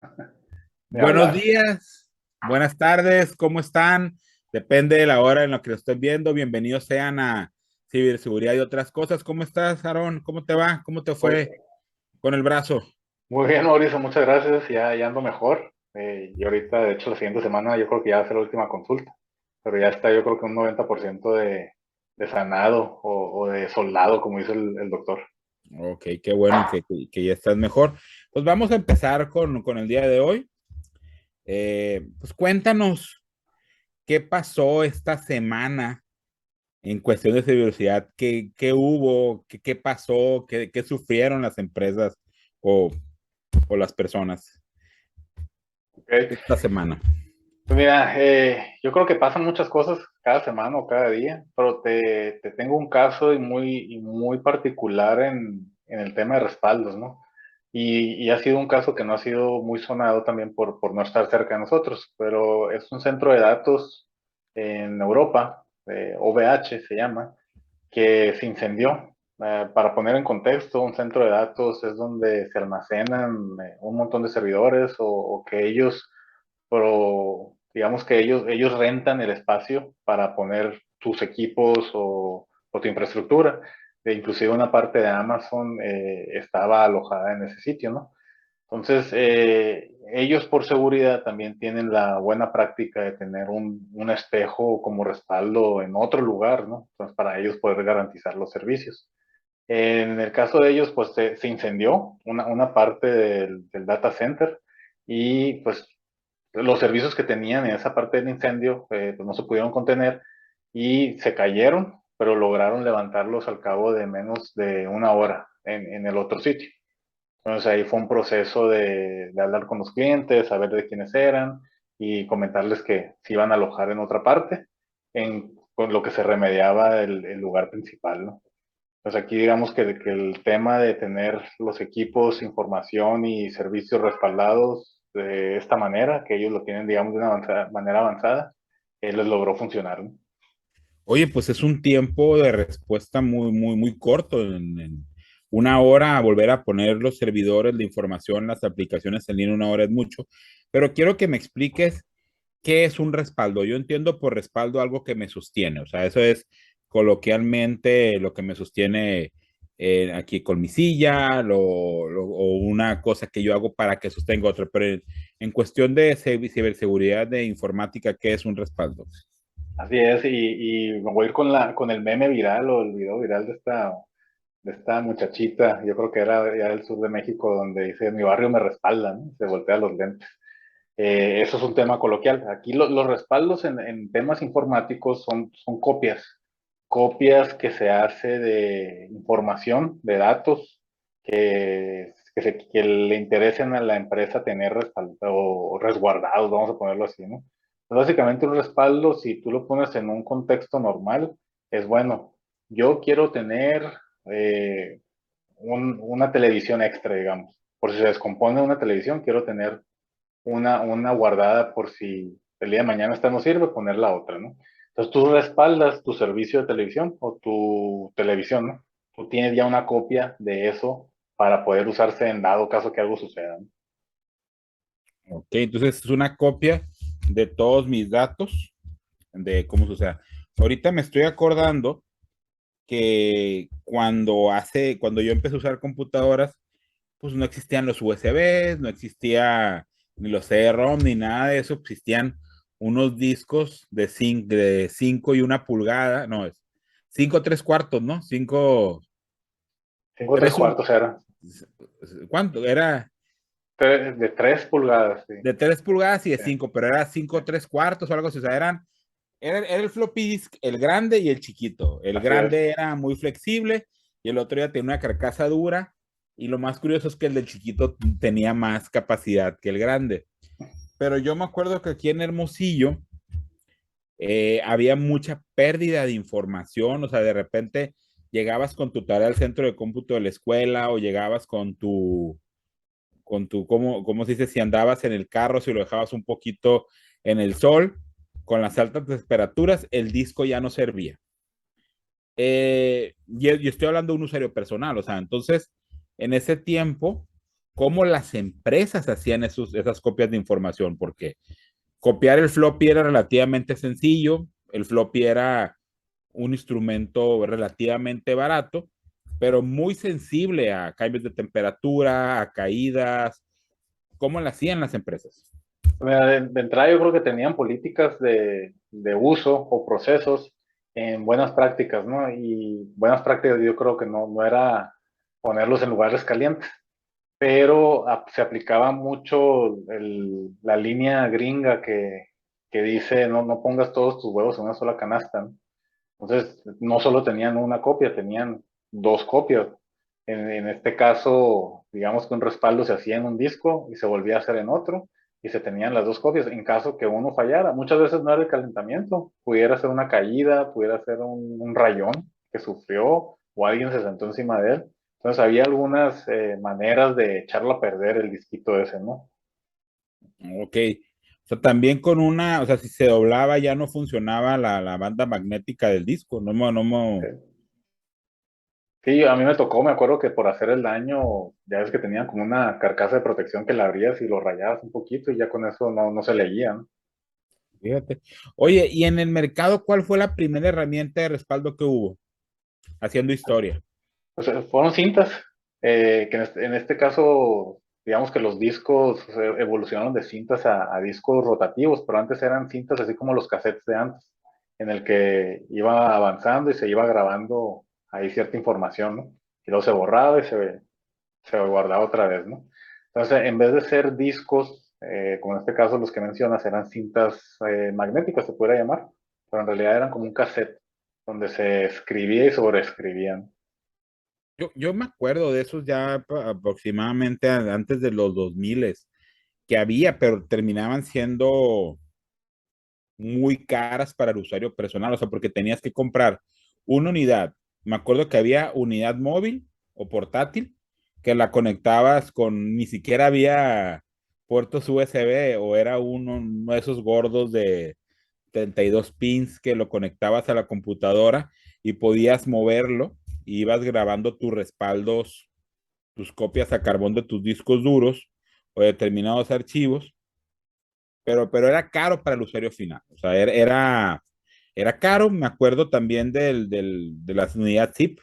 Ni Buenos hablar. días, buenas tardes, ¿cómo están? Depende de la hora en la que lo estén viendo. Bienvenidos sean a Ciberseguridad y otras cosas. ¿Cómo estás, Aarón? ¿Cómo te va? ¿Cómo te Muy, fue con el brazo? muy bien, Mauricio, muchas gracias. Ya ando mejor. Y ahorita, de hecho, la siguiente semana yo creo que ya va a ser la última consulta. Pero ya está, yo creo que un 90% de sanado o de soldado, como dice el doctor. Ok, qué bueno que ya estás mejor. Pues vamos a empezar con el día de hoy. Pues cuéntanos qué pasó esta semana en cuestión de ciberseguridad. ¿Qué hubo? ¿Qué pasó? ¿Qué sufrieron las empresas o, o las personas Ok. esta semana? Pues mira, yo creo que pasan muchas cosas cada semana o cada día, pero te tengo un caso y muy particular en el tema de respaldos, ¿no? Y ha sido un caso que no ha sido muy sonado también por no estar cerca de nosotros, pero es un centro de datos en Europa, OVH se llama, que se incendió. Para poner en contexto, un centro de datos es donde se almacenan un montón de servidores o que ellos digamos que ellos rentan el espacio para poner tus equipos o tu infraestructura. Inclusive una parte de Amazon estaba alojada en ese sitio, ¿no? Entonces, ellos por seguridad también tienen la buena práctica de tener un espejo como respaldo en otro lugar, ¿no? Entonces, para ellos poder garantizar los servicios. En el caso de ellos, pues se incendió una parte del data center y pues los servicios que tenían en esa parte del incendio pues no se pudieron contener y se cayeron, pero lograron levantarlos al cabo de menos de una hora en el otro sitio. Entonces ahí fue un proceso de hablar con los clientes, saber de quiénes eran y comentarles que se iban a alojar en otra parte, con lo que se remediaba el lugar principal, ¿no? Pues aquí digamos que el tema de tener los equipos, información y servicios respaldados de esta manera, que ellos lo tienen, digamos, de una manera avanzada, les logró funcionar, ¿no? Oye, pues es un tiempo de respuesta muy corto. En una hora a volver a poner los servidores, la información, las aplicaciones en línea, una hora es mucho. Pero quiero que me expliques qué es un respaldo. Yo entiendo por respaldo algo que me sostiene. O sea, eso es coloquialmente lo que me sostiene aquí con mi silla o una cosa que yo hago para que sostenga otra. Pero en cuestión de ciberseguridad de informática, ¿qué es un respaldo? Así es, y me voy a ir con el meme viral o el video viral de esta muchachita, yo creo que era ya del sur de México, donde dice, mi barrio me respalda, ¿no? Se voltea los lentes. Eso es un tema coloquial. Aquí los respaldos en temas informáticos son copias que se hace de información, de datos que le interesen a la empresa tener o resguardados, vamos a ponerlo así, ¿no? Básicamente un respaldo, si tú lo pones en un contexto normal, es bueno. Yo quiero tener eh, una televisión extra, digamos. Por si se descompone una televisión, quiero tener una guardada por si el día de mañana esta no sirve, poner la otra, ¿no? Entonces tú respaldas tu servicio de televisión o tu televisión, ¿no? Tú tienes ya una copia de eso para poder usarse en dado caso que algo suceda, ¿no? Ok, entonces es una copia de todos mis datos, de cómo sucede. Ahorita me estoy acordando que cuando yo empecé a usar computadoras, pues no existían los USBs, no existía ni los CD-ROM ni nada de eso, existían unos discos de 5 y una pulgada, no, es 5 3 cuartos, ¿no? 5 5 3 3 cuartos era. ¿cuánto? Era De 3 pulgadas, sí. de 3 pulgadas y de Sí, 5 pero era sí. 5 3 cuartos o algo así, o sea, era el floppy disk, el grande y el chiquito. El Así es. grande era muy flexible y el otro ya tenía una carcasa dura. Y lo más curioso es que el del chiquito tenía más capacidad que el grande. Pero yo me acuerdo que aquí en Hermosillo había mucha pérdida de información. O sea, de repente llegabas con tu tarea al centro de cómputo de la escuela o llegabas ¿cómo se dice? Si andabas en el carro, si lo dejabas un poquito en el sol, con las altas temperaturas, el disco ya no servía. Y estoy hablando de un usuario personal, o sea, entonces, en ese tiempo, cómo las empresas hacían esas copias de información, porque copiar el floppy era relativamente sencillo, el floppy era un instrumento relativamente barato, pero muy sensible a cambios de temperatura, a caídas. ¿Cómo lo hacían las empresas? Mira, de entrada yo creo que tenían políticas de uso o procesos en buenas prácticas, ¿no? Y buenas prácticas yo creo que no era ponerlos en lugares calientes, pero se aplicaba mucho la línea gringa que dice no pongas todos tus huevos en una sola canasta, ¿no? Entonces, no solo tenían una copia, tenían dos copias. En este caso, digamos que un respaldo se hacía en un disco y se volvía a hacer en otro, y se tenían las dos copias en caso que uno fallara. Muchas veces no era el calentamiento, pudiera ser una caída, pudiera ser un rayón que sufrió o alguien se sentó encima de él. Entonces, había algunas maneras de echarlo a perder el disquito ese, ¿no? Ok. O sea, también con una, o sea, si se doblaba ya no funcionaba la banda magnética del disco. Eh, Sí, a mí me tocó, me acuerdo que por hacer el daño, ya ves que tenían como una carcasa de protección que la abrías y lo rayabas un poquito y ya con eso no se leía, ¿no? Fíjate. Oye, y en el mercado, ¿cuál fue la primera herramienta de respaldo que hubo? Haciendo historia. O sea, fueron cintas, que en este caso, digamos que los discos evolucionaron de cintas a discos rotativos, pero antes eran cintas así como los cassettes de antes, en el que iba avanzando y se iba grabando ahí cierta información, ¿no? Y luego se borraba y se guardaba otra vez, ¿no? Entonces, en vez de ser discos, como en este caso los que mencionas, eran cintas magnéticas, se pudiera llamar, pero en realidad eran como un cassette donde se escribía y sobreescribían. Yo me acuerdo de esos ya aproximadamente antes de los 2000 que había, pero terminaban siendo muy caras para el usuario personal, o sea, porque tenías que comprar una unidad. Me acuerdo que había unidad móvil o portátil que la conectabas con, ni siquiera había puertos USB o era uno de esos gordos de 32 pins que lo conectabas a la computadora y podías moverlo y ibas grabando tus respaldos, tus copias a carbón de tus discos duros o determinados archivos, pero era caro para el usuario final. O sea, era caro. Me acuerdo también de las unidades zip,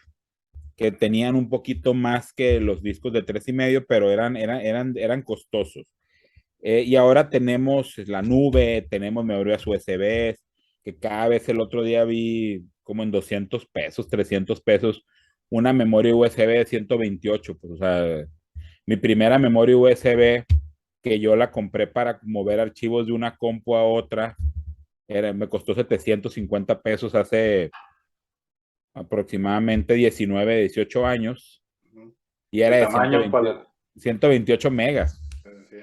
que tenían un poquito más que los discos de 3,5, pero eran costosos. Y ahora tenemos la nube, tenemos memorias USB, que cada vez el otro día vi como en 200 pesos, 300 pesos, una memoria USB de 128. Pues, o sea, mi primera memoria USB que yo la compré para mover archivos de una compu a otra, me costó 750 pesos hace aproximadamente 19, 18 años y era ¿El de tamaño cuál es? 128 megas. Sí.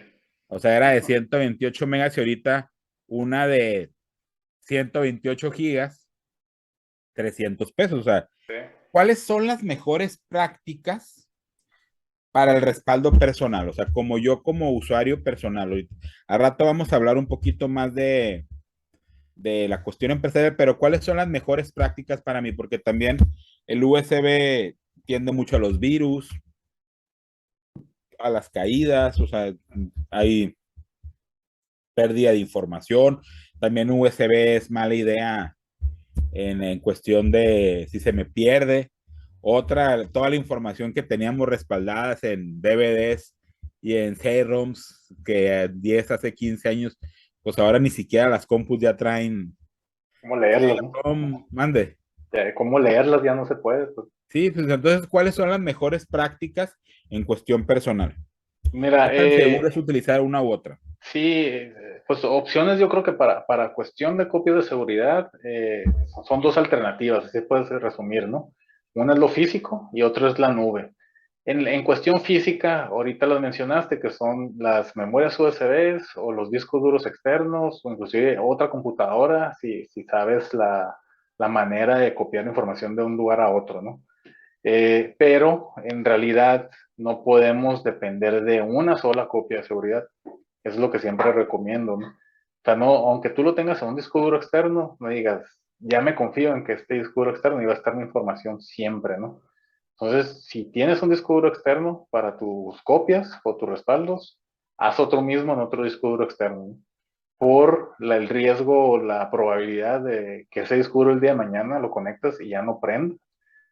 O sea, era de 128 megas y ahorita una de 128 gigas, 300 pesos. O sea, Sí. ¿cuáles son las mejores prácticas para el respaldo personal? O sea, como yo como usuario personal. Al rato vamos a hablar un poquito más de la cuestión empresarial, pero ¿cuáles son las mejores prácticas para mí? Porque también el USB tiende mucho a los virus, a las caídas, o sea, hay pérdida de información. También USB es mala idea en cuestión de si se me pierde. Otra, toda la información que teníamos respaldadas en DVDs y en CD-ROMs que 10 hace 15 años, pues ahora ni siquiera las compus ya traen ¿Cómo leerlas, no? CD-ROM, mande. ¿Cómo leerlas ya no se puede? Pues. Sí, pues entonces, ¿cuáles son las mejores prácticas en cuestión personal? ¿Qué Mira, tan seguro es utilizar una u otra? sí, pues opciones yo creo que para cuestión de copias de seguridad son dos alternativas, así puedes resumir, ¿no? Una es lo físico y otra es la nube. En cuestión física, ahorita las mencionaste, que son las memorias USB o los discos duros externos, o inclusive otra computadora, si sabes la manera de copiar información de un lugar a otro, ¿no? Pero en realidad no podemos depender de una sola copia de seguridad. Es lo que siempre recomiendo, ¿no? O sea, no, aunque tú lo tengas en un disco duro externo, no digas, ya me confío en que este disco duro externo iba a estar mi información siempre, ¿no? Entonces, si tienes un disco duro externo para tus copias o tus respaldos, haz otro mismo en otro disco duro externo, ¿no? Por el riesgo o la probabilidad de que ese disco duro el día de mañana lo conectas y ya no prenda,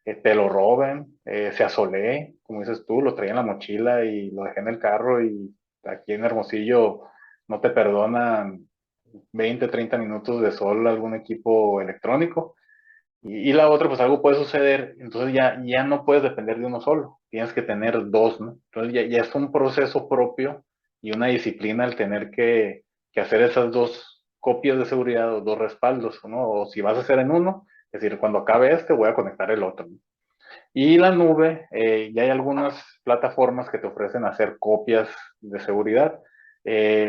que te lo roben, se asolee, como dices tú, lo traía en la mochila y lo dejé en el carro y aquí en Hermosillo no te perdonan 20, 30 minutos de sol algún equipo electrónico. Y la otra, pues algo puede suceder, entonces ya no puedes depender de uno solo, tienes que tener dos, ¿no? Entonces ya es un proceso propio y una disciplina el tener que hacer esas dos copias de seguridad o dos respaldos, ¿no? O si vas a hacer en uno, es decir, cuando acabe este voy a conectar el otro, ¿no? Y la nube, ya hay algunas plataformas que te ofrecen hacer copias de seguridad.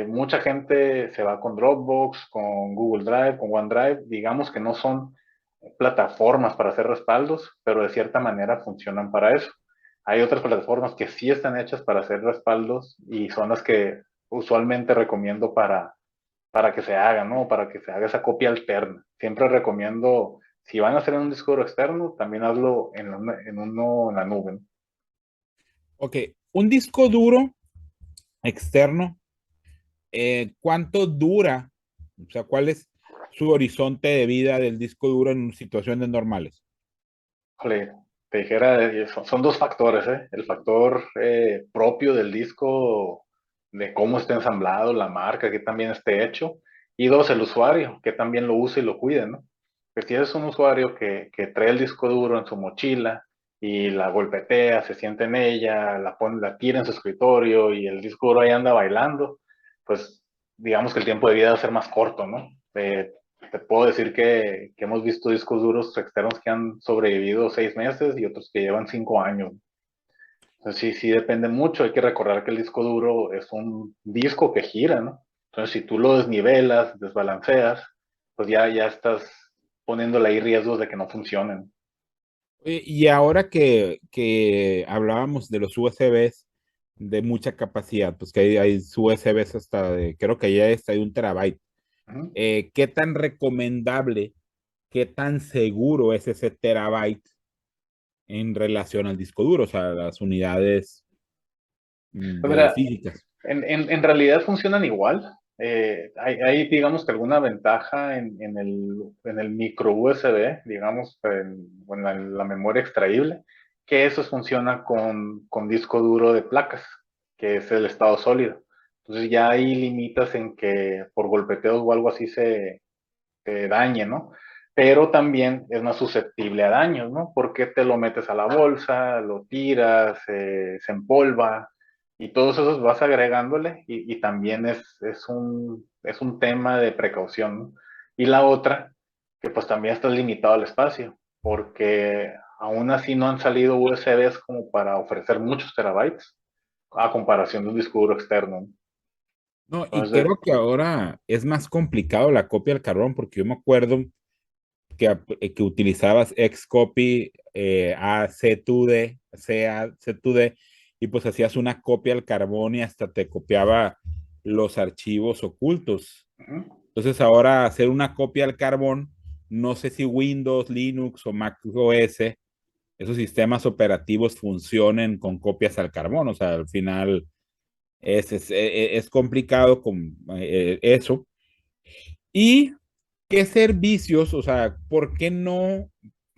Mucha gente se va con Dropbox, con Google Drive, con OneDrive, digamos que no son plataformas para hacer respaldos, pero de cierta manera funcionan para eso. Hay otras plataformas que sí están hechas para hacer respaldos y son las que usualmente recomiendo para que se haga, ¿no? Para que se haga esa copia alterna. Siempre recomiendo, si van a hacer en un disco duro externo, también hazlo en uno en la nube, ¿no? Ok, un disco duro externo, ¿cuánto dura? O sea, ¿cuál es su horizonte de vida del disco duro en situaciones normales? Híjole, te dijera, son dos factores, ¿eh? El factor propio del disco, de cómo esté ensamblado, la marca, que también esté hecho, y dos, el usuario, que también lo use y lo cuide, ¿no? Que si eres un usuario que trae el disco duro en su mochila y la golpetea, se siente en ella, la pone, la tira en su escritorio y el disco duro ahí anda bailando, pues digamos que el tiempo de vida va a ser más corto, ¿no? Te puedo decir que hemos visto discos duros externos que han sobrevivido 6 meses y otros que llevan 5 años. Entonces sí depende mucho. Hay que recordar que el disco duro es un disco que gira, ¿no? Entonces si tú lo desnivelas, desbalanceas, pues ya estás poniéndole ahí riesgos de que no funcionen. Y ahora que hablábamos de los USBs de mucha capacidad, pues que hay USBs hasta de, creo que ya está de 1 terabyte. Ujú. ¿Qué tan recomendable, qué tan seguro es ese terabyte en relación al disco duro, o sea, las unidades Pues de mira, físicas? en realidad funcionan igual. Hay, digamos que alguna ventaja en el micro USB, digamos, en la memoria extraíble, que eso funciona con disco duro de placas, que es el estado sólido. Entonces ya ahí limitas en que por golpeteos o algo así se dañe, ¿no? Pero también es más susceptible a daños, ¿no? Porque te lo metes a la bolsa, lo tiras, se empolva y todos esos vas agregándole y también es un tema de precaución, ¿no? Y la otra, que pues también estás limitado al espacio, porque aún así no han salido USBs como para ofrecer muchos terabytes a comparación de un disco duro externo, ¿no? No, y Entonces, creo que ahora es más complicado la copia del carbón, porque yo me acuerdo que utilizabas Xcopy, AC2D, C2D, y pues hacías una copia al carbón y hasta te copiaba los archivos ocultos. ujú. Entonces ahora hacer una copia al carbón, no sé si Windows, Linux o Mac OS, esos sistemas operativos funcionen con copias al carbón. O sea, al final es complicado con eso. ¿Y qué servicios, o sea, por qué no,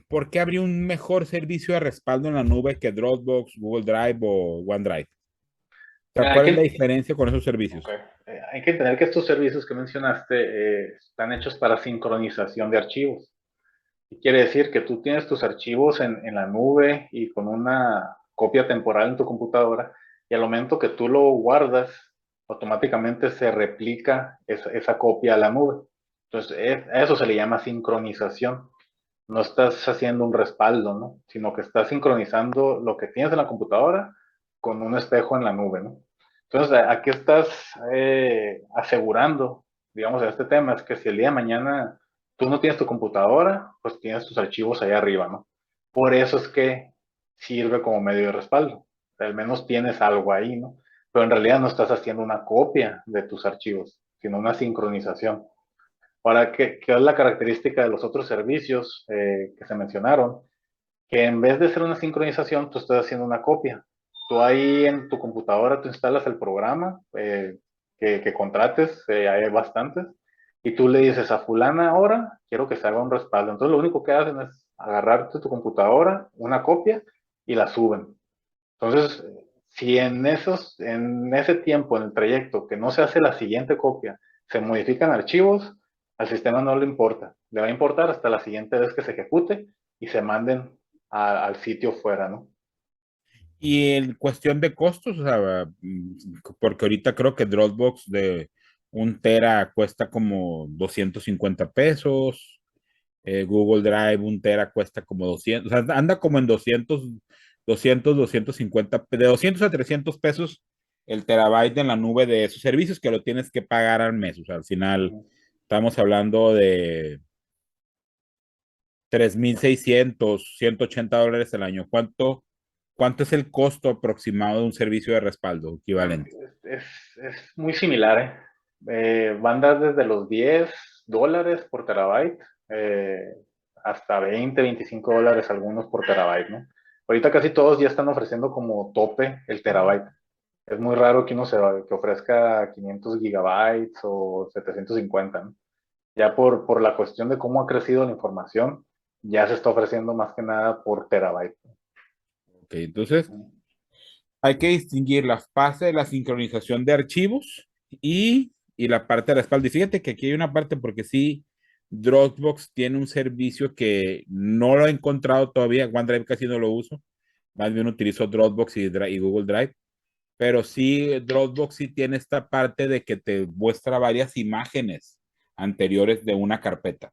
por qué habría un mejor servicio de respaldo en la nube que Dropbox, Google Drive o OneDrive? O sea, Mira, hay ¿cuál es la que, diferencia con esos Ok. servicios? Hay que entender que estos servicios que mencionaste están hechos para sincronización de archivos. Y quiere decir que tú tienes tus archivos en la nube y con una copia temporal en tu computadora y al momento que tú lo guardas, automáticamente se replica esa copia a la nube. Entonces, a eso se le llama sincronización. No estás haciendo un respaldo, ¿no? Sino que estás sincronizando lo que tienes en la computadora con un espejo en la nube, ¿no? Entonces, aquí estás asegurando, digamos, este tema, es que si el día de mañana tú no tienes tu computadora, pues tienes tus archivos ahí arriba, ¿no? Por eso es que sirve como medio de respaldo. Al menos tienes algo ahí, ¿no? Pero en realidad no estás haciendo una copia de tus archivos, sino una sincronización. Ahora, ¿qué es la característica de los otros servicios que se mencionaron? que en vez de ser una sincronización, tú estás haciendo una copia. Tú ahí en tu computadora, tú instalas el programa que contrates, hay bastantes, y tú le dices a fulana ahora, quiero que se haga un respaldo. Entonces lo único que hacen es agarrarte tu computadora, una copia, y la suben. Entonces, si en ese tiempo, en el trayecto, que no se hace la siguiente copia, se modifican archivos, al sistema no le importa. Le va a importar hasta la siguiente vez que se ejecute y se manden al sitio fuera, ¿no? Y en cuestión de costos, o sea, porque ahorita creo que Dropbox de 1 tera cuesta como 250 pesos, Google Drive 1 tera cuesta como 200, o sea, anda como en 250, de 200 a 300 pesos el terabyte en la nube de esos servicios que lo tienes que pagar al mes. O sea, al final Ujú. estamos hablando de 3,600, $180 al año. ¿Cuánto es el costo aproximado de un servicio de respaldo equivalente? Es muy similar, ¿eh? Va a andar desde los $10 por terabyte eh, hasta 20, $25 algunos por terabyte, ¿no? Ahorita casi todos ya están ofreciendo como tope el terabyte. Es muy raro que que ofrezca 500 gigabytes o 750, ¿no? Ya por la cuestión de cómo ha crecido la información, ya se está ofreciendo más que nada por terabyte. Ok, entonces hay que distinguir la fase de la sincronización de archivos y la parte de respaldo. Y fíjate que aquí hay una parte porque sí, Dropbox tiene un servicio que no lo he encontrado todavía. OneDrive casi no lo uso. Más bien utilizo Dropbox y Google Drive. Pero sí, Dropbox sí tiene esta parte de que te muestra varias imágenes anteriores de una carpeta.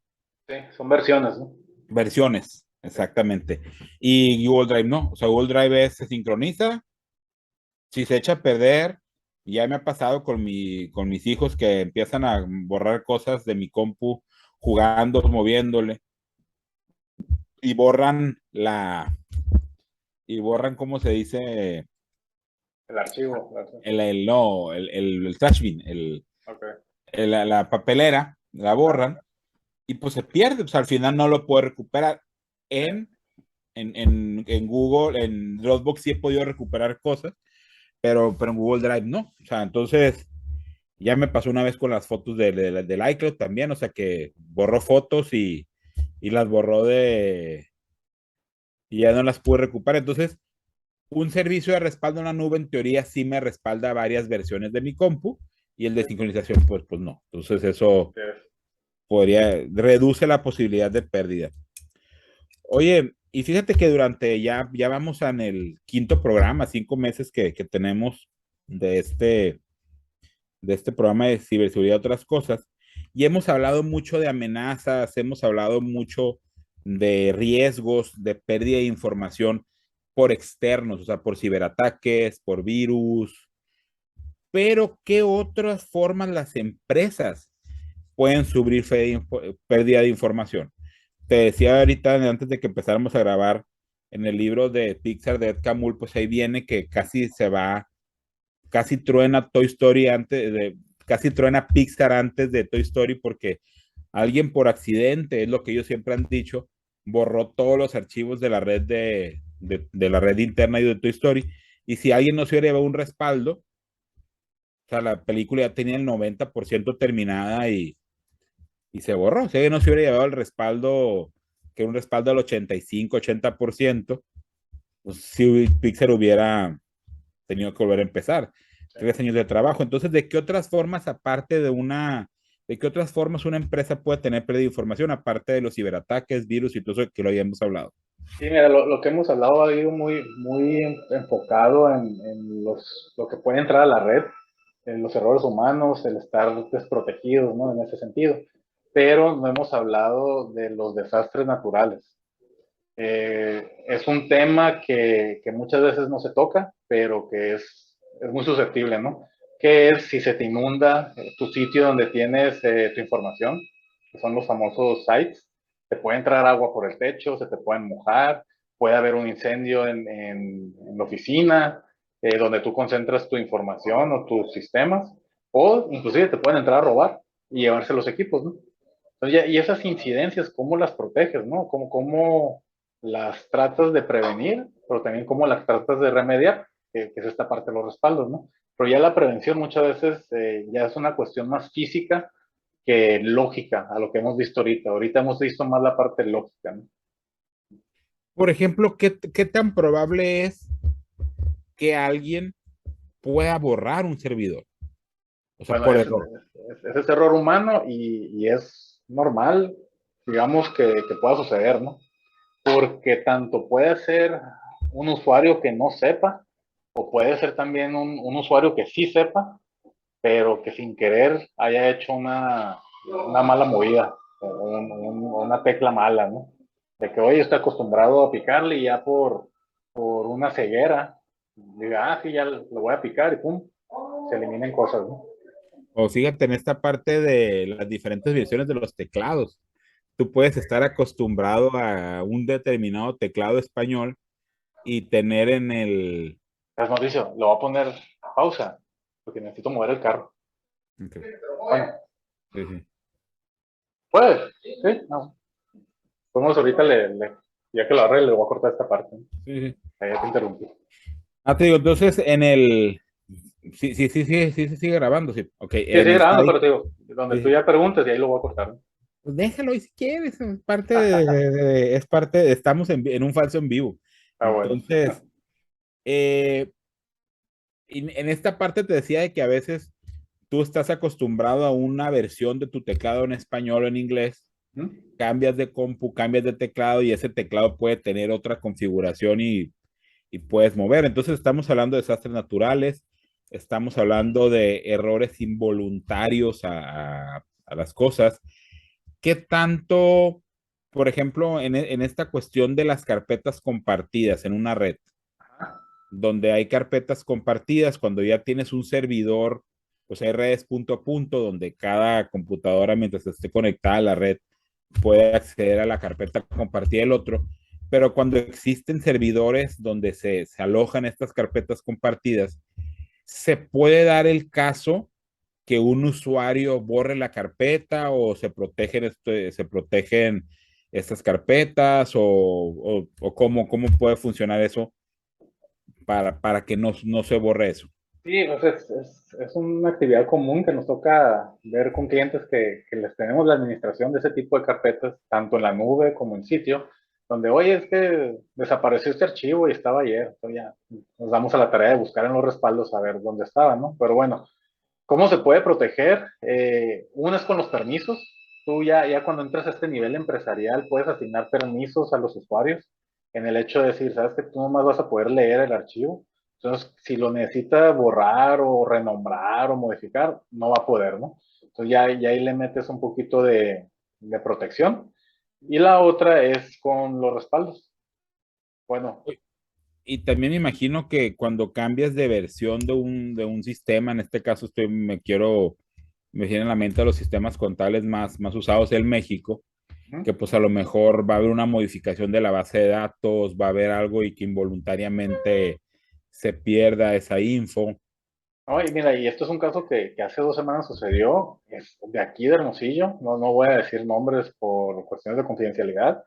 Sí, son versiones, ¿no? Versiones, Sí. exactamente. Y Google Drive no. O sea, Google Drive se sincroniza, si se echa a perder, ya me ha pasado con mis hijos que empiezan a borrar cosas de mi compu jugando, moviéndole y ¿cómo se dice? El archivo. No, el trash bin, Ok. la papelera, la Ajá. borran y pues se pierde, pues al final no lo puedo recuperar. Sí. En, en Google, en Dropbox sí he podido recuperar cosas, pero en Google Drive no. O sea, entonces ya me pasó una vez con las fotos del iCloud también, o sea que borró fotos y las borró y ya no las pude recuperar. Entonces, un servicio de respaldo en la nube en teoría sí me respalda varias versiones de mi compu y el de sincronización pues no. Entonces eso Sí. reduce la posibilidad de pérdida. Oye, y fíjate que ya vamos en el quinto programa, 5 meses que tenemos de de este programa de ciberseguridad y otras cosas. Y hemos hablado mucho de amenazas, hemos hablado mucho de riesgos, de pérdida de información por externos, o sea, por ciberataques, por virus. Pero, ¿qué otras formas las empresas pueden sufrir pérdida de información? Te decía ahorita, antes de que empezáramos a grabar, en el libro de Pixar de Ed Catmull, pues ahí viene que casi truena Toy Story casi truena Pixar antes de Toy Story porque alguien por accidente, es lo que ellos siempre han dicho, borró todos los archivos de la red de la red interna y de Toy Story. Y si alguien no se hubiera llevado un respaldo, o sea, la película ya tenía el 90% terminada y se borró. Si alguien no se hubiera llevado el respaldo, que era un respaldo al 85-80%, pues si Pixar hubiera tenido que volver a empezar. Sí. 3 años de trabajo. Entonces, ¿de qué otras formas, de qué otras formas una empresa puede tener pérdida de información, aparte de los ciberataques, virus y todo eso que lo habíamos hablado? Sí, mira, lo que hemos hablado ha ido muy enfocado en lo que puede entrar a la red, en los errores humanos, el estar desprotegidos, ¿no? En ese sentido. Pero no hemos hablado de los desastres naturales. Es un tema que muchas veces no se toca, pero que es muy susceptible, ¿no? ¿Qué es si se te inunda tu sitio donde tienes tu información? Que son los famosos sites. Te puede entrar agua por el techo, se te pueden mojar, puede haber un incendio en la oficina, donde tú concentras tu información o tus sistemas, o inclusive te pueden entrar a robar y llevarse los equipos, ¿no? Entonces, y esas incidencias, ¿cómo las proteges, no? ¿Cómo las tratas de prevenir, pero también cómo las tratas de remediar, que es esta parte de los respaldos, ¿no? Pero ya la prevención muchas veces ya es una cuestión más física que lógica, a lo que hemos visto ahorita. Ahorita hemos visto más la parte lógica, ¿no? Por ejemplo, ¿qué tan probable es que alguien pueda borrar un servidor? O sea, Bueno, por error. es error humano y es normal, digamos, que pueda suceder, ¿no? Porque tanto puede ser un usuario que no sepa, o puede ser también un usuario que sí sepa, pero que sin querer haya hecho una mala movida, o una tecla mala, ¿no? De que hoy está acostumbrado a picarle y ya por una ceguera, diga, sí, ya lo voy a picar y pum, se eliminen cosas, ¿no? O fíjate en esta parte de las diferentes versiones de los teclados. Tú puedes estar acostumbrado a un determinado teclado español y tener en el... Pues Mauricio, lo voy a poner pausa, porque necesito mover el carro. Okay. Bueno, Sí, sí, ¿puedes? Sí, no. Podemos ahorita, ya que lo arregle, le voy a cortar esta parte, ¿no? sí, sí. Ahí ya te interrumpí. Te digo, entonces en el... Sí, sí, sí, sí, sí, se sigue grabando, sí. Ok, Sí, en sigue el grabando, site. pero te digo, donde tú Sí. ya preguntes y ahí lo voy a cortar, ¿no? Pues déjalo ahí si quieres, es parte es parte, estamos en un falso en vivo. Ah, bueno. Entonces, eh, en esta parte te decía de que a veces tú estás acostumbrado a una versión de tu teclado en español o en inglés, ¿Mm? cambias de compu, cambias de teclado y ese teclado puede tener otra configuración y puedes mover. Entonces estamos hablando de desastres naturales, estamos hablando de errores involuntarios a las cosas. ¿Qué tanto, por ejemplo, en esta cuestión de las carpetas compartidas en una red, donde hay carpetas compartidas, cuando ya tienes un servidor, pues hay redes punto a punto, donde cada computadora, mientras esté conectada a la red, puede acceder a la carpeta compartida del otro. Pero cuando existen servidores donde se alojan estas carpetas compartidas, se puede dar el caso que un usuario borre la carpeta o se protegen estas carpetas o cómo puede funcionar eso para que no se borre eso. Sí, pues es una actividad común que nos toca ver con clientes que les tenemos la administración de ese tipo de carpetas, tanto en la nube como en sitio, donde, oye, es que desapareció este archivo y estaba ayer. Entonces ya nos damos a la tarea de buscar en los respaldos a ver dónde estaba, ¿no? Pero bueno, ¿cómo se puede proteger? Uno es con los permisos. Tú ya cuando entras a este nivel empresarial puedes asignar permisos a los usuarios en el hecho de decir, sabes que tú nomás vas a poder leer el archivo. Entonces, si lo necesita borrar o renombrar o modificar, no va a poder, ¿no? Entonces ya ahí le metes un poquito de protección. Y la otra es con los respaldos. Bueno, Y también me imagino que cuando cambias de versión de un sistema, en este caso me viene a la mente los sistemas contables más usados en México, que pues a lo mejor va a haber una modificación de la base de datos, va a haber algo y que involuntariamente se pierda esa info. no, y mira, y esto es un caso que hace 2 semanas sucedió, es de aquí de Hermosillo, no voy a decir nombres por cuestiones de confidencialidad,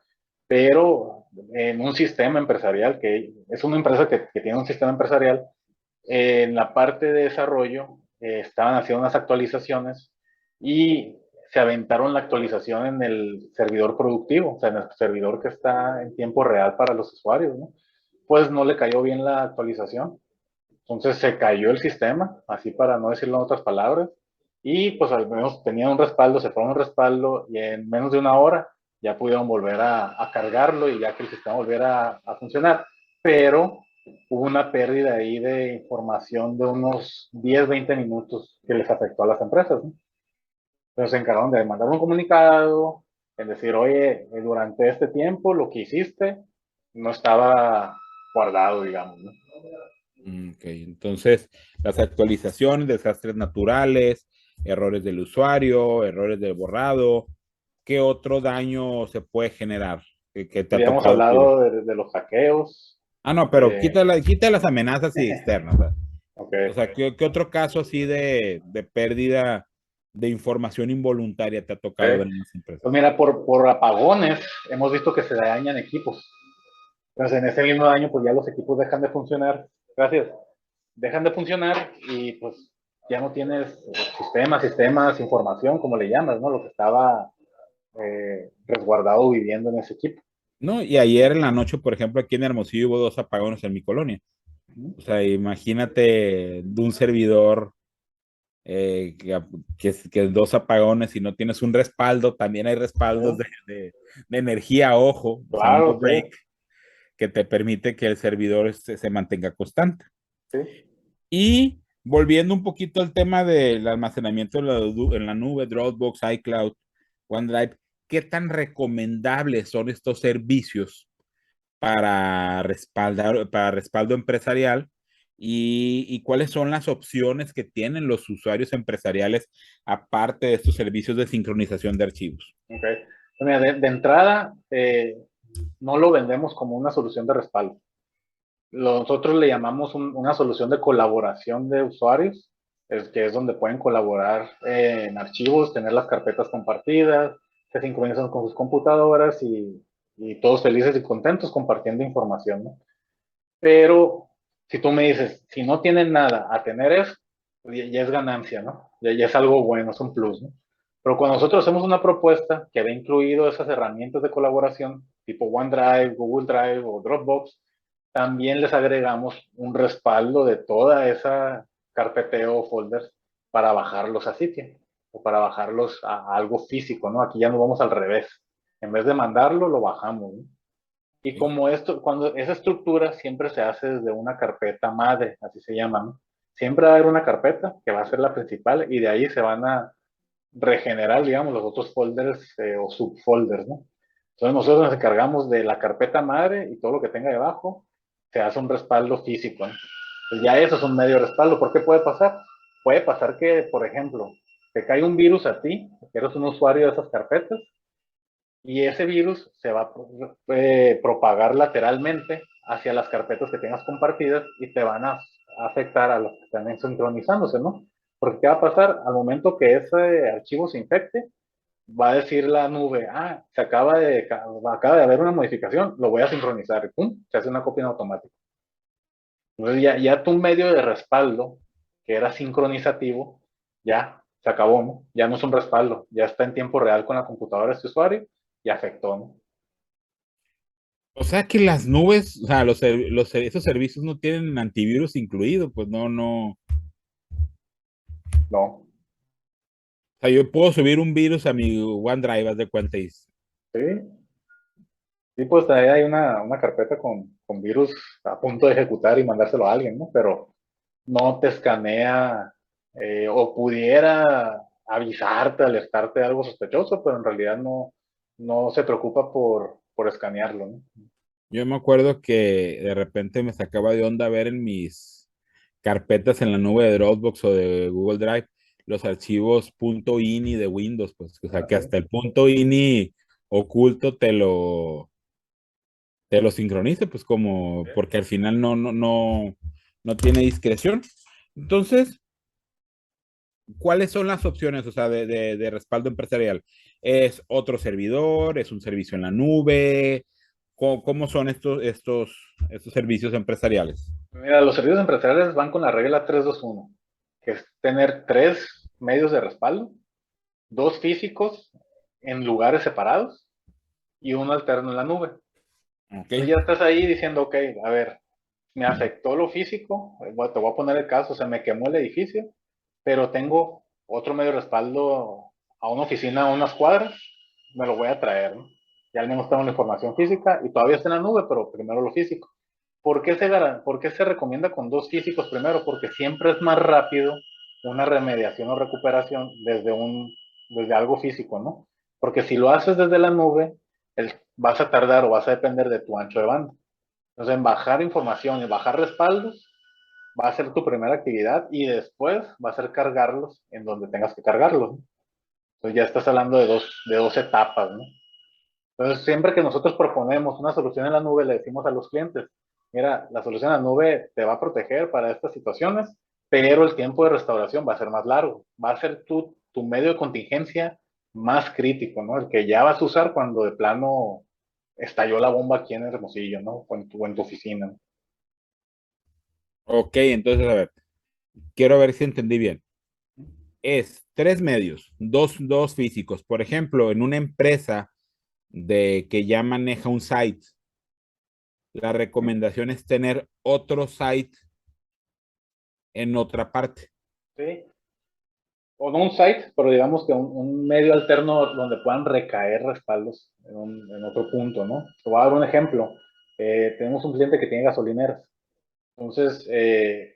pero en un sistema empresarial, que es una empresa que tiene un sistema empresarial, en la parte de desarrollo estaban haciendo unas actualizaciones y se aventaron la actualización en el servidor productivo, o sea, en el servidor que está en tiempo real para los usuarios, ¿no? Pues no le cayó bien la actualización. Entonces se cayó el sistema, así para no decirlo en otras palabras, y pues al menos tenían un respaldo, se fueron un respaldo y en menos de una hora ya pudieron volver a cargarlo y ya que el sistema volviera a funcionar. Pero hubo una pérdida ahí de información de unos 10, 20 minutos que les afectó a las empresas, ¿no? Entonces se encargaron de mandar un comunicado, en decir, oye, durante este tiempo lo que hiciste no estaba guardado, digamos, ¿no? Ok, entonces las actualizaciones, desastres naturales, errores del usuario, errores del borrado, ¿qué otro daño se puede generar que te ha Ya hemos tocado a ti? hablado de los hackeos. Ah, no, pero De, quita las amenazas y externas. ¿Verdad? ok. O sea, ¿qué otro caso así de pérdida de información involuntaria te ha tocado ver Ok. en las empresas? Pues mira, por apagones hemos visto que se dañan equipos. Entonces, en ese mismo año, pues ya los equipos dejan de funcionar. Gracias. Dejan de funcionar y pues ya no tienes sistemas, información, como le llamas, ¿no? Lo que estaba resguardado viviendo en ese equipo. ¿No? Y ayer en la noche, por ejemplo, aquí en Hermosillo hubo dos apagones en mi colonia. Uh-huh. O sea, imagínate de un servidor eh, que, que dos apagones y no tienes un respaldo, también hay respaldos Sí, de energía, ojo, o sea, un no claro, sí, break que te permite que el servidor se mantenga constante. sí. Y volviendo un poquito al tema del almacenamiento en la nube, Dropbox, iCloud, OneDrive, ¿qué tan recomendables son estos servicios para respaldo empresarial? Y cuáles son las opciones que tienen los usuarios empresariales aparte de estos servicios de sincronización de archivos? Okay. Mira, de entrada, no lo vendemos como una solución de respaldo. Nosotros le llamamos una solución de colaboración de usuarios, que es donde pueden colaborar en archivos, tener las carpetas compartidas, se sincronizan con sus computadoras y todos felices y contentos compartiendo información, ¿no? Pero si tú me dices, si no tienen nada a tener eso, ya es ganancia, ¿no? Ya es algo bueno, es un plus, ¿no? Pero cuando nosotros hacemos una propuesta que ha incluido esas herramientas de colaboración, tipo OneDrive, Google Drive o Dropbox, también les agregamos un respaldo de toda esa carpeteo o folders para bajarlos a sitio o para bajarlos a algo físico, ¿no? Aquí ya nos vamos al revés. En vez de mandarlo, lo bajamos, ¿no? Y ¿Sí? como esto, cuando esa estructura siempre se hace desde una carpeta madre, así se llama, ¿no? Siempre va a haber una carpeta que va a ser la principal y de ahí se van a regenerar, digamos, los otros folders o subfolders, ¿no? Entonces nosotros nos encargamos de la carpeta madre y todo lo que tenga debajo, se hace un respaldo físico, ¿no? Pues ya eso es un medio respaldo. ¿Por qué puede pasar? Puede pasar que, por ejemplo, te cae un virus a ti, que eres un usuario de esas carpetas, y ese virus se va a propagar lateralmente hacia las carpetas que tengas compartidas y te van a afectar a los que están sincronizándose, ¿no? Porque ¿qué va a pasar? Al momento que ese archivo se infecte, va a decir la nube, acaba de haber una modificación, lo voy a sincronizar, y ¡pum! Se hace una copia en automático. Entonces ya tu medio de respaldo, que era sincronizativo, ya se acabó, ¿no? Ya no es un respaldo, ya está en tiempo real con la computadora de este usuario y afectó, ¿no? O sea que las nubes, o sea, esos servicios no tienen antivirus incluido, pues no, no. O No, sea, yo puedo subir un virus a mi OneDrive, haz de cuenta, sí, sí, pues ahí hay una carpeta con virus a punto de ejecutar y mandárselo a alguien, ¿no? Pero no te escanea o pudiera avisarte, alertarte de algo sospechoso, pero en realidad no se preocupa por escanearlo, ¿no? yo me acuerdo que de repente me sacaba de onda ver en mis carpetas en la nube de Dropbox o de Google Drive los archivos .ini de Windows, pues, o sea, que Así. hasta el .ini oculto te lo sincronice, pues como, porque al final no tiene discreción. Entonces, ¿cuáles son las opciones, o sea, de respaldo empresarial? ¿Es otro servidor? ¿Es un servicio en la nube? ¿Cómo son estos servicios empresariales? Mira, los servicios empresariales van con la regla 3-2-1, que es tener tres medios de respaldo, dos físicos en lugares separados y uno alterno en la nube. Ok. Entonces ya estás ahí diciendo, ok, a ver, me afectó lo físico, te voy a poner el caso, se me quemó el edificio, pero tengo otro medio de respaldo a una oficina a unas cuadras, me lo voy a traer, ¿no? Ya al menos tengo la información física y todavía está en la nube, pero primero lo físico. ¿Por qué se recomienda con dos físicos primero? Porque siempre es más rápido una remediación o recuperación desde algo físico, ¿no? Porque si lo haces desde la nube, vas a tardar o vas a depender de tu ancho de banda. Entonces, en bajar información y bajar respaldos va a ser tu primera actividad y después va a ser cargarlos en donde tengas que cargarlos, ¿no? Entonces ya estás hablando de dos etapas, ¿no? Entonces, siempre que nosotros proponemos una solución en la nube, le decimos a los clientes, mira, la solución en la nube te va a proteger para estas situaciones, pero el tiempo de restauración va a ser más largo. Va a ser tu medio de contingencia más crítico, ¿no? El que ya vas a usar cuando de plano estalló la bomba aquí en Hermosillo, ¿no? O en tu oficina. Ok, entonces, a ver, quiero ver si entendí bien. Es tres medios, dos físicos. Por ejemplo, en una empresa de que ya maneja un site, la recomendación es tener otro site en otra parte. Sí. O no un site, pero digamos que un medio alterno donde puedan recaer respaldos en otro punto, ¿no? Te voy a dar un ejemplo. Tenemos un cliente que tiene gasolineras. Entonces, hay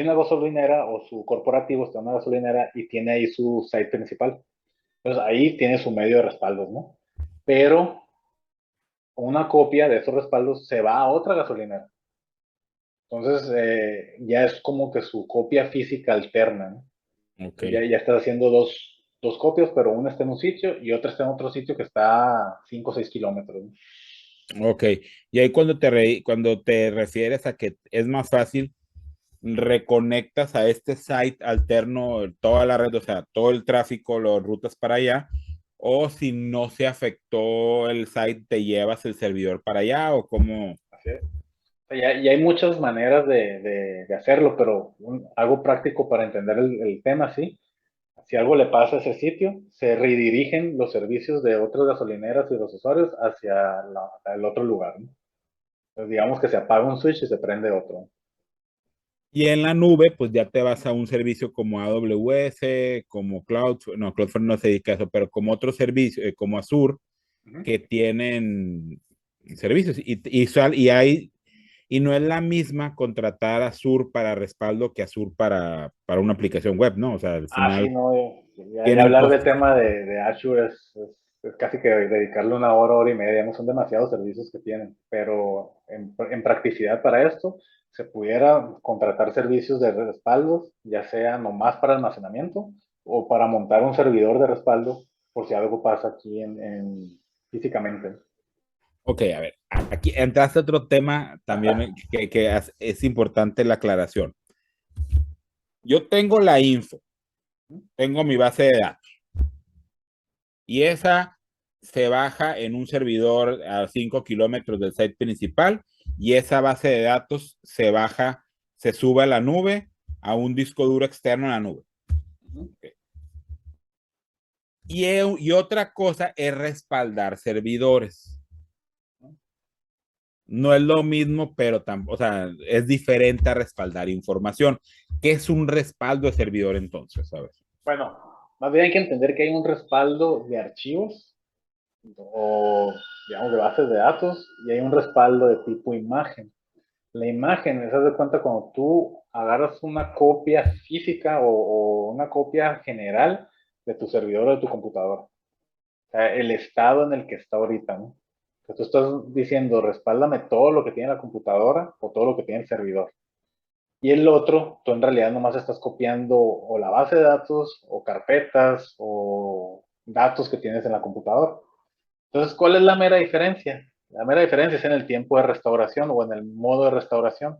una gasolinera o su corporativo está en una gasolinera y tiene ahí su site principal. Entonces, ahí tiene su medio de respaldos, ¿no? Pero una copia de esos respaldos se va a otra gasolinera. Entonces, ya es como que su copia física alterna, ¿no? Ok, Ya estás haciendo dos copias, pero una está en un sitio y otra está en otro sitio que está a 5 o 6 kilómetros, ¿no? ok. Y ahí cuando te refieres a que es más fácil, reconectas a este site alterno toda la red, o sea, todo el tráfico, las rutas para allá, o si no se afectó el site, te llevas el servidor para allá, o cómo. Así es. Y hay muchas maneras de hacerlo, pero algo práctico para entender el tema, sí. Si algo le pasa a ese sitio, se redirigen los servicios de otras gasolineras y los usuarios hacia el otro lugar, ¿no? Entonces, digamos que se apaga un switch y se prende otro. Y en la nube, pues ya te vas a un servicio como AWS, como Cloudflare no se dedica a eso, pero como otros servicios, como Azure, Ujú. que tienen servicios. Y no es la misma contratar Azure para respaldo que Azure para una aplicación web, ¿no? O sea, al Ah, sí, final no, ya tienen hablar del cosas. tema de Azure es casi que dedicarle una hora, hora y media, no son demasiados servicios que tienen, pero en practicidad para esto se pudiera contratar servicios de respaldos, ya sea nomás para almacenamiento o para montar un servidor de respaldo por si algo pasa aquí físicamente. Ok, a ver, aquí entraste a otro tema también que es importante la aclaración. Yo tengo la info, tengo mi base de datos y esa se baja en un servidor a 5 kilómetros del site principal y esa base de datos se baja, se sube a la nube, a un disco duro externo en la nube. Okay. Y otra cosa es respaldar servidores. No es lo mismo, pero o sea, es diferente a respaldar información. ¿Qué es un respaldo de servidor entonces? ¿Sabes? Bueno, más bien hay que entender que hay un respaldo de archivos o, digamos, de bases de datos y hay un respaldo de tipo imagen. La imagen, ¿se de cuenta cuando tú agarras una copia física o una copia general de tu servidor o de tu computadora? O sea, el estado en el que está ahorita, ¿no? Que tú estás diciendo, respáldame todo lo que tiene la computadora o todo lo que tiene el servidor. Y el otro, tú en realidad nomás estás copiando o la base de datos o carpetas o datos que tienes en la computadora. Entonces, ¿cuál es la mera diferencia? La mera diferencia es en el tiempo de restauración o en el modo de restauración.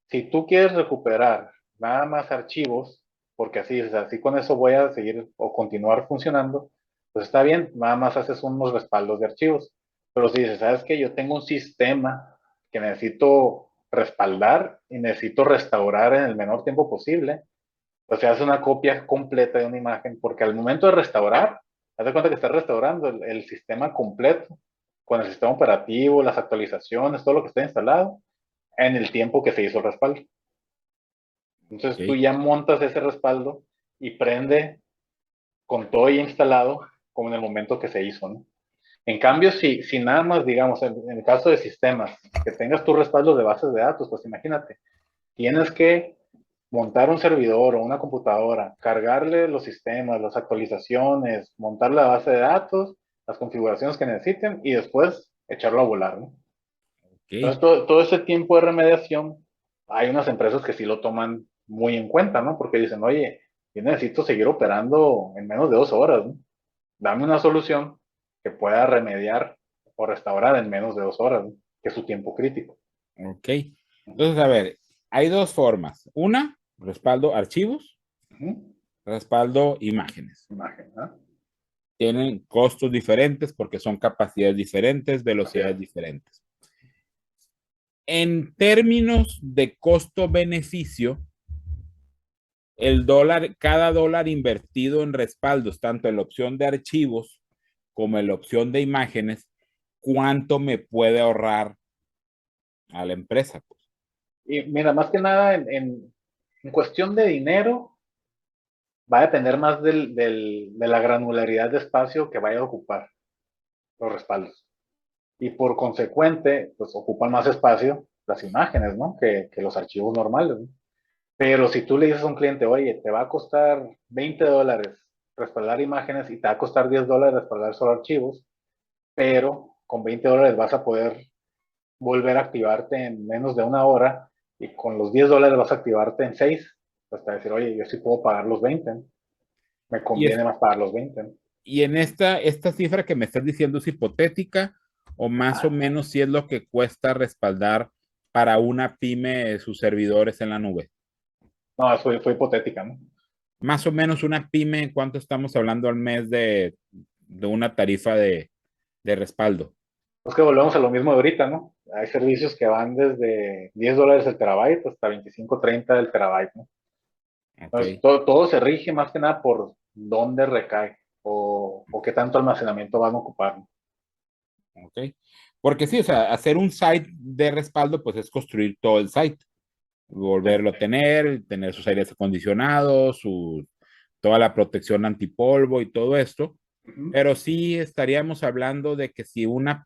Si tú quieres recuperar nada más archivos, porque así, o sea, así con eso voy a seguir o continuar funcionando, pues está bien, nada más haces unos respaldos de archivos. Pero si dices, ¿sabes qué? Yo tengo un sistema que necesito respaldar y necesito restaurar en el menor tiempo posible, pues se hace una copia completa de una imagen, porque al momento de restaurar, haz de cuenta que estás restaurando el sistema completo, con el sistema operativo, las actualizaciones, todo lo que está instalado, en el tiempo que se hizo el respaldo. Entonces tú Okay. ya montas ese respaldo y prende con todo ya instalado, como en el momento que se hizo, ¿no? En cambio, si nada más, digamos, en el caso de sistemas, que tengas tu respaldo de bases de datos, pues imagínate, tienes que montar un servidor o una computadora, cargarle los sistemas, las actualizaciones, montar la base de datos, las configuraciones que necesiten y después echarlo a volar, ¿no? Entonces, Okay. todo ese tiempo de remediación, hay unas empresas que sí lo toman muy en cuenta, ¿no? Porque dicen, oye, yo necesito seguir operando en menos de 2 horas, ¿no? Dame una solución que pueda remediar o restaurar en menos de 2 horas, ¿no? Que es su tiempo crítico. Ok. Entonces, a ver, hay dos formas. Una, respaldo archivos, Ujú. respaldo imágenes. Imagen, ¿no? tienen costos diferentes porque son capacidades diferentes, Así es. velocidades diferentes. En términos de costo-beneficio, el dólar, cada dólar invertido en respaldos, tanto en la opción de archivos como en la opción de imágenes, ¿cuánto me puede ahorrar a la empresa? Pues, Y mira, más que nada en cuestión de dinero, va a depender más de la granularidad de espacio que vaya a ocupar los respaldos. Y por consecuente, pues ocupan más espacio las imágenes, ¿no? Que los archivos normales, ¿no? Pero si tú le dices a un cliente, oye, te va a costar $20 respaldar imágenes y te va a costar $10 respaldar solo archivos, pero con $20 vas a poder volver a activarte en menos de una hora y con los $10 vas a activarte en 6, pues te va a decir, oye, yo sí puedo pagar los 20, me y, conviene más pagar los 20. y en esta cifra que me estás diciendo es hipotética o más o Ah, menos si es lo que cuesta respaldar para una pyme sus servidores en la nube. no, fue hipotética, ¿no? Más o menos una pyme, ¿cuánto estamos hablando al mes de una tarifa de respaldo? Es que volvemos a lo mismo de ahorita, ¿no? Hay servicios que van desde $10 el terabyte hasta 25, 30 el terabyte, ¿no? Ok, Entonces, todo se rige más que nada por dónde recae o qué tanto almacenamiento van a ocupar, ¿no? ok. Porque sí, o sea, hacer un site de respaldo, pues es construir todo el site, Sí. volverlo a tener sus aires acondicionados, toda la protección antipolvo y todo esto. Ujú. Pero sí estaríamos hablando de que si una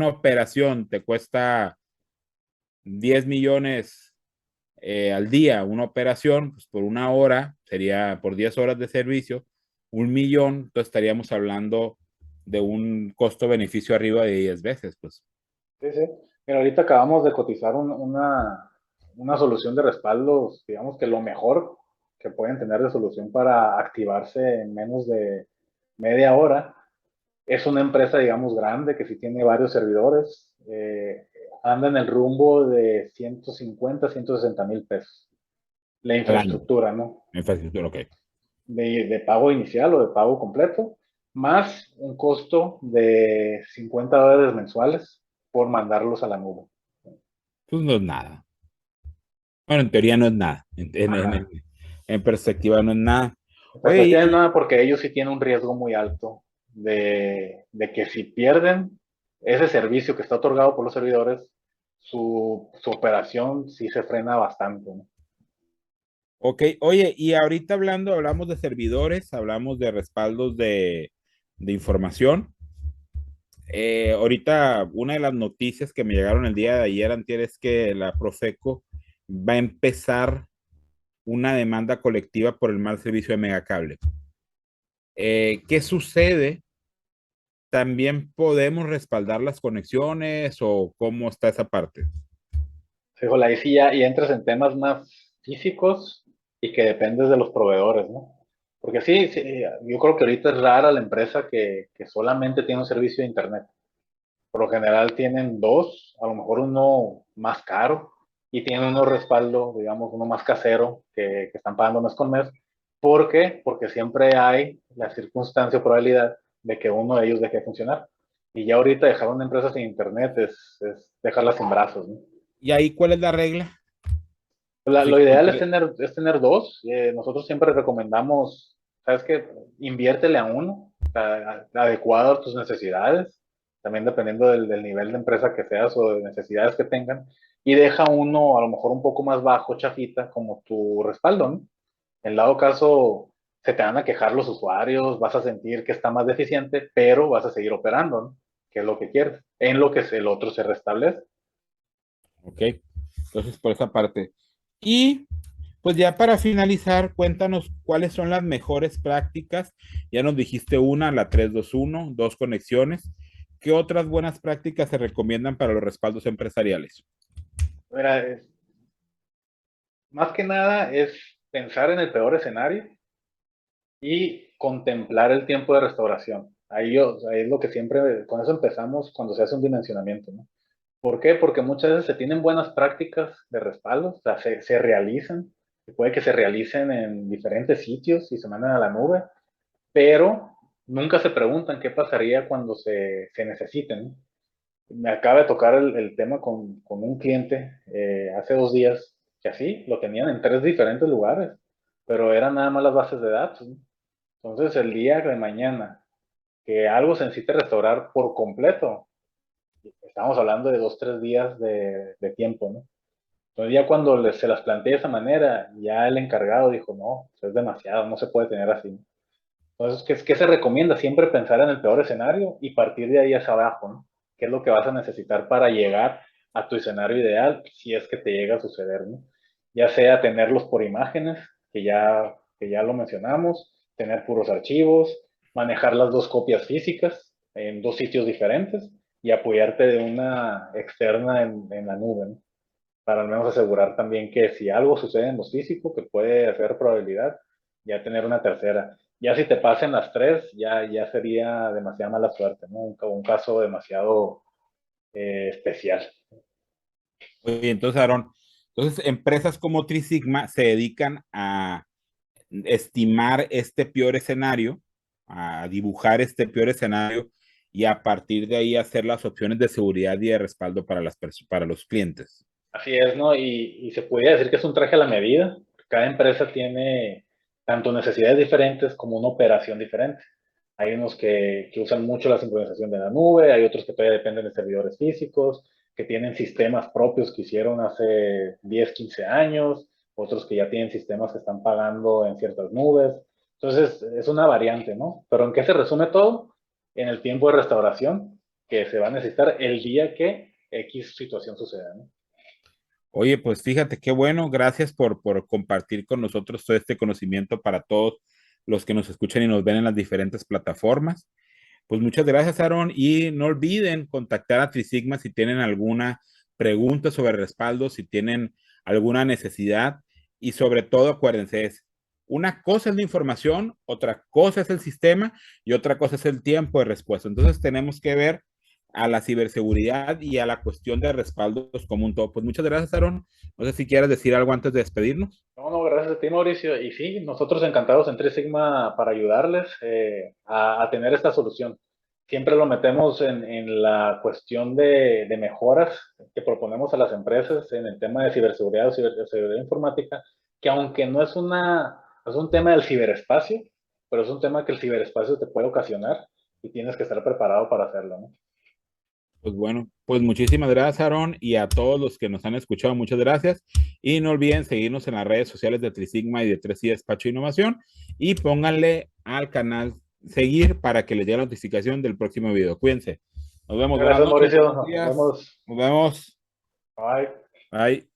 operación te cuesta 10 millones al día, una operación, pues por una hora, sería por 10 horas de servicio, 1 millón, entonces estaríamos hablando de un costo-beneficio arriba de 10 veces, pues. Sí, sí. Mira, ahorita acabamos de cotizar una solución de respaldos, digamos que lo mejor que pueden tener de solución para activarse en menos de media hora. Es una empresa, digamos, grande que sí tiene varios servidores. Anda en el rumbo de 150, 160 mil pesos. La Al año, infraestructura, ¿no? infraestructura, ok. De pago inicial o de pago completo, más un costo de $50 mensuales por mandarlos a la nube. Pues no es nada. Bueno, en teoría no es nada. Ajá. En perspectiva no es nada. En Oye, perspectiva de nada, porque ellos sí tienen un riesgo muy alto de que si pierden ese servicio que está otorgado por los servidores, su operación sí se frena bastante, ¿no? ok, oye, y ahorita hablamos de servidores, hablamos de respaldos de información. Ahorita una de las noticias que me llegaron el día de ayer, antier, es que la Profeco va a empezar una demanda colectiva por el mal servicio de Megacable. ¿Qué sucede? ¿También podemos respaldar las conexiones o cómo está esa parte? Híjole, ahí sí ya y entras en temas más físicos y que dependes de los proveedores, ¿no? Porque sí, sí, yo creo que ahorita es rara la empresa que solamente tiene un servicio de Internet. Por lo general tienen dos, a lo mejor uno más caro y tienen uno respaldo, digamos, uno más casero que están pagando mes con mes. ¿Por qué? Porque siempre hay la circunstancia o probabilidad de que uno de ellos deje de funcionar. Y ya ahorita dejar una empresa sin Internet es dejarla sin brazos, ¿no? ¿Y ahí cuál es la regla? Así Lo como ideal que, es tener dos. Nosotros siempre recomendamos, ¿sabes qué? Inviértele a uno, adecuado a tus necesidades, también dependiendo del nivel de empresa que seas o de necesidades que tengan, y deja uno a lo mejor un poco más bajo, chafita, como tu respaldo, ¿no? En dado caso, se te van a quejar los usuarios, vas a sentir que está más deficiente, pero vas a seguir operando, ¿no? Que es lo que quieres, en lo que el otro se restablece. ok, entonces por esa parte. Y pues ya para finalizar, cuéntanos cuáles son las mejores prácticas. Ya nos dijiste una, la 3-2-1, dos conexiones. ¿Qué otras buenas prácticas se recomiendan para los respaldos empresariales? Mira, más que nada es pensar en el peor escenario y contemplar el tiempo de restauración. Ahí es lo que siempre, con eso empezamos cuando se hace un dimensionamiento, ¿no? ¿Por qué? Porque muchas veces se tienen buenas prácticas de respaldo, o sea, se realizan, y puede que se realicen en diferentes sitios y se mandan a la nube, pero nunca se preguntan qué pasaría cuando se necesiten, ¿no? Me acaba de tocar el tema con un cliente hace 2 días, que así lo tenían en 3 diferentes lugares, pero eran nada más las bases de datos, ¿no? Entonces, el día de mañana que algo se necesite restaurar por completo, estamos hablando de 2, 3 días de tiempo, ¿no? Entonces, ya cuando se las planteé de esa manera, ya el encargado dijo, no, es demasiado, no se puede tener así, ¿no? Entonces, ¿qué se recomienda? Siempre pensar en el peor escenario y partir de ahí hacia abajo, ¿no? ¿Qué es lo que vas a necesitar para llegar a tu escenario ideal si es que te llega a suceder, ¿no? Ya sea tenerlos por imágenes, que ya lo mencionamos, tener puros archivos, manejar las 2 copias físicas en 2 sitios diferentes y apoyarte de una externa en la nube, ¿no? Para al menos asegurar también que si algo sucede en lo físico, que puede hacer probabilidad, ya tener una tercera. Ya si te pasen las tres, ya sería demasiada mala suerte, ¿no? Un caso demasiado especial. Oye, entonces, Aaron, entonces empresas como Three Sigma se dedican a estimar este peor escenario, a dibujar este peor escenario y a partir de ahí hacer las opciones de seguridad y de respaldo para para los clientes. Así es, ¿no? Y se podría decir que es un traje a la medida. Cada empresa tiene tanto necesidades diferentes como una operación diferente. Hay unos que usan mucho la sincronización de la nube, hay otros que todavía dependen de servidores físicos, que tienen sistemas propios que hicieron hace 10, 15 años, otros que ya tienen sistemas que están pagando en ciertas nubes. Entonces, es una variante, ¿no? Pero ¿en qué se resume todo? En el tiempo de restauración que se va a necesitar el día que X situación suceda, ¿no? Oye, pues fíjate qué bueno, gracias por compartir con nosotros todo este conocimiento para todos los que nos escuchan y nos ven en las diferentes plataformas. Pues muchas gracias, Aaron, y no olviden contactar a Trisigma si tienen alguna pregunta sobre respaldo, si tienen alguna necesidad y sobre todo acuérdense, una cosa es la información, otra cosa es el sistema y otra cosa es el tiempo de respuesta. Entonces tenemos que ver a la ciberseguridad y a la cuestión de respaldos como un todo. Pues muchas gracias, Aaron. No sé si quieres decir algo antes de despedirnos. No, no, gracias a ti, Mauricio. Y sí, nosotros encantados en Tres Sigma para ayudarles a tener esta solución. Siempre lo metemos en la cuestión de mejoras que proponemos a las empresas en el tema de ciberseguridad o ciberseguridad informática, que aunque no es un tema del ciberespacio, pero es un tema que el ciberespacio te puede ocasionar y tienes que estar preparado para hacerlo, ¿no? Pues bueno, pues muchísimas gracias, Aaron, y a todos los que nos han escuchado, muchas gracias. Y no olviden seguirnos en las redes sociales de Trisigma y de 3i Despacho e Innovación y pónganle al canal seguir para que les llegue la notificación del próximo video. Cuídense. Nos vemos. Buenas Gracias, noches, Mauricio. buenos Nos días. vemos. Nos vemos. Bye. Bye.